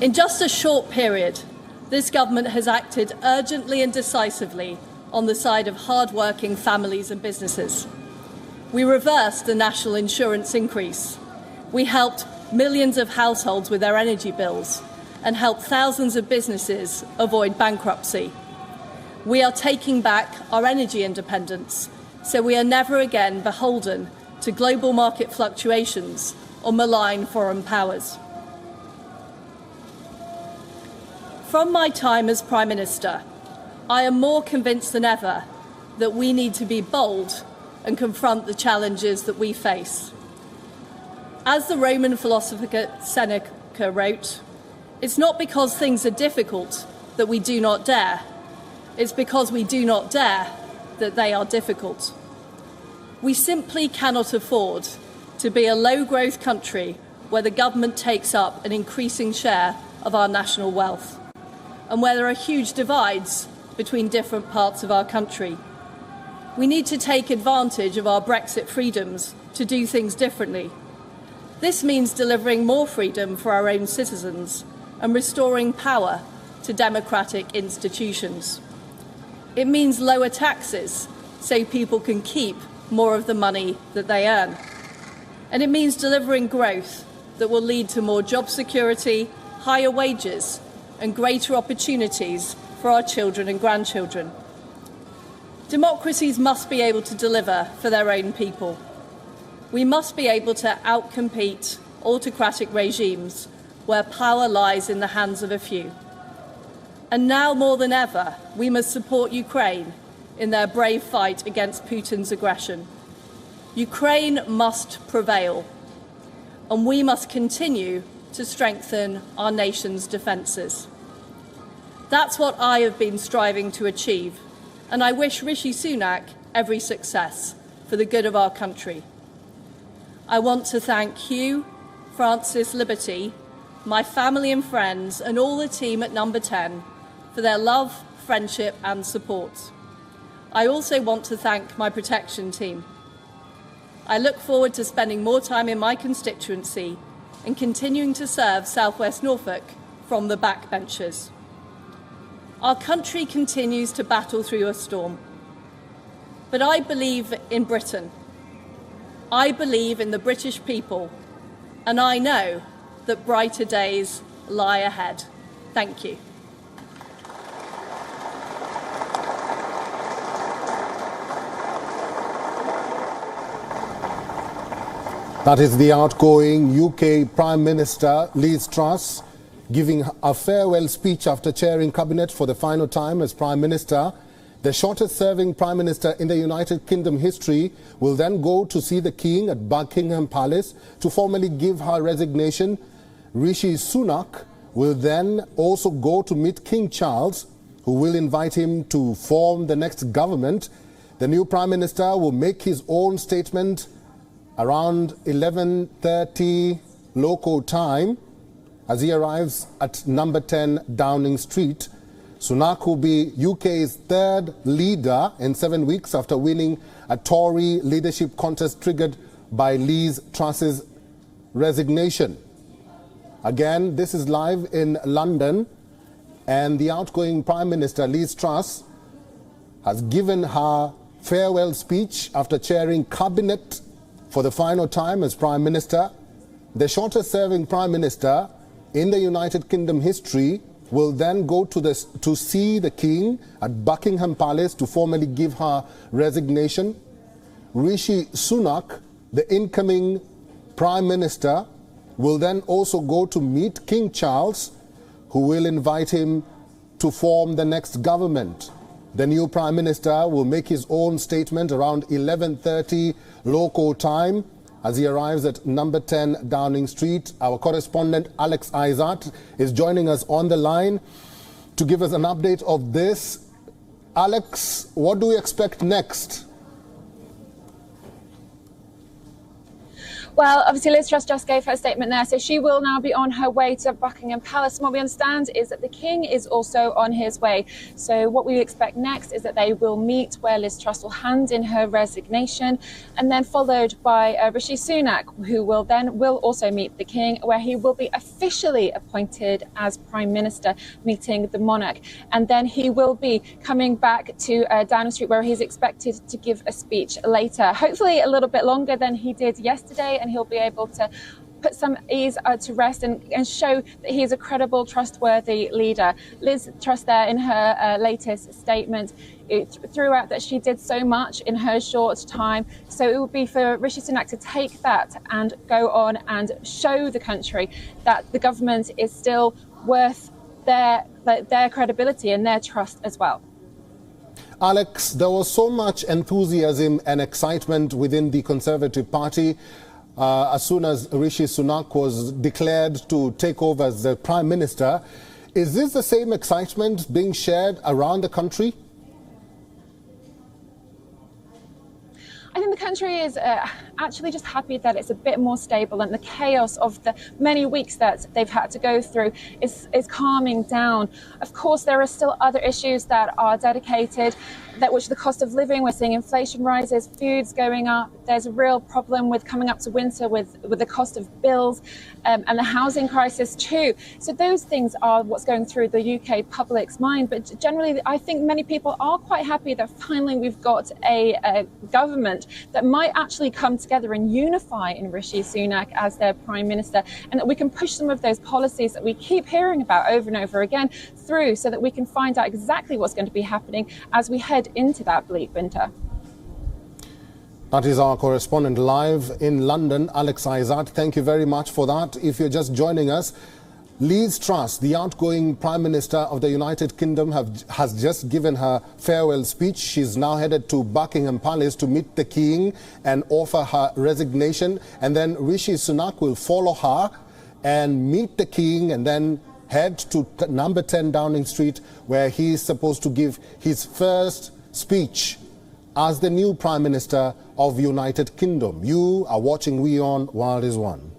In just a short period, this government has acted urgently and decisively on the side of hard-working families and businesses. We reversed the national insurance increase. We helped millions of households with their energy bills and helped thousands of businesses avoid bankruptcy. We are taking back our energy independence, so we are never again beholden to global market fluctuations or malign foreign powers. From my time as Prime Minister, I am more convinced than ever that we need to be bold and confront the challenges that we face. As the Roman philosopher Seneca wrote, it's not because things are difficult that we do not dare. It's because we do not dare that they are difficult. We simply cannot afford to be a low-growth country where the government takes up an increasing share of our national wealth and where there are huge divides between different parts of our country. We need to take advantage of our Brexit freedoms to do things differently. This means delivering more freedom for our own citizens and restoring power to democratic institutions. It means lower taxes so people can keep more of the money that they earn. And it means delivering growth that will lead to more job security, higher wages, and greater opportunities for our children and grandchildren. Democracies must be able to deliver for their own people. We must be able to outcompete autocratic regimes where power lies in the hands of a few. And now more than ever, we must support Ukraine in their brave fight against Putin's aggression. Ukraine must prevail, and we must continue to strengthen our nation's defences. That's what I have been striving to achieve, and I wish Rishi Sunak every success for the good of our country. I want to thank Hugh, Francis, Liberty, my family and friends, and all the team at Number 10 for their love, friendship and support. I also want to thank my protection team. I look forward to spending more time in my constituency and continuing to serve South West Norfolk from the backbenches. Our country continues to battle through a storm. But I believe in Britain. I believe in the British people, and I know that brighter days lie ahead. Thank you. That is the outgoing UK Prime Minister Liz Truss giving a farewell speech after chairing cabinet for the final time as Prime Minister. The shortest-serving Prime Minister in the United Kingdom history will then go to see the King at Buckingham Palace to formally give her resignation. Rishi Sunak will then also go to meet King Charles, who will invite him to form the next government. The new Prime Minister will make his own statement around 11:30 local time as he arrives at number 10 Downing Street. Sunak will be UK's third leader in 7 weeks after winning a Tory leadership contest triggered by Liz Truss's resignation. Again, this is live in London, and the outgoing Prime Minister Liz Truss has given her farewell speech after chairing cabinet for the final time as Prime Minister. The shortest-serving Prime Minister in the United Kingdom history will then go to see the King at Buckingham Palace to formally give her resignation. Rishi Sunak, the incoming Prime Minister, will then also go to meet King Charles, who will invite him to form the next government. The new Prime Minister will make his own statement around 11:30 local time as he arrives at number 10 Downing Street. Our correspondent Alex Aizat is joining us on the line to give us an update of this. Alex, what do we expect next? Well, obviously Liz Truss just gave her statement there, so she will now be on her way to Buckingham Palace. And what we understand is that the King is also on his way. So what we expect next is that they will meet, where Liz Truss will hand in her resignation, and then followed by Rishi Sunak, who will also meet the King, where he will be officially appointed as Prime Minister, meeting the monarch. And then he will be coming back to Downing Street, where he's expected to give a speech later, hopefully a little bit longer than he did yesterday, and he'll be able to put some ease to rest and show that he is a credible, trustworthy leader. Liz Truss there in her latest statement threw out that she did so much in her short time. So it would be for Rishi Sunak to take that and go on and show the country that the government is still worth their credibility and their trust as well. Alex, there was so much enthusiasm and excitement within the Conservative Party as soon as Rishi Sunak was declared to take over as the Prime Minister. Is this the same excitement being shared around the country? I think the country is actually just happy that it's a bit more stable, and the chaos of the many weeks that they've had to go through is calming down. Of course, there are still other issues that are dedicated, which the cost of living, we're seeing inflation rises, food's going up. There's a real problem with coming up to winter with the cost of bills and the housing crisis too. So those things are what's going through the UK public's mind. But generally, I think many people are quite happy that finally we've got a government that might actually come together and unify in Rishi Sunak as their Prime Minister, and that we can push some of those policies that we keep hearing about over and over again through, so that we can find out exactly what's going to be happening as we head into that bleak winter. That is our correspondent live in London, Alex Aizat. Thank you very much for that. If you're just joining us, Liz Truss, the outgoing Prime Minister of the United Kingdom, has just given her farewell speech. She's now headed to Buckingham Palace to meet the King and offer her resignation. And then Rishi Sunak will follow her and meet the King and then head to number 10 Downing Street, where he's supposed to give his first speech as the new Prime Minister of United Kingdom. You are watching WION World is One.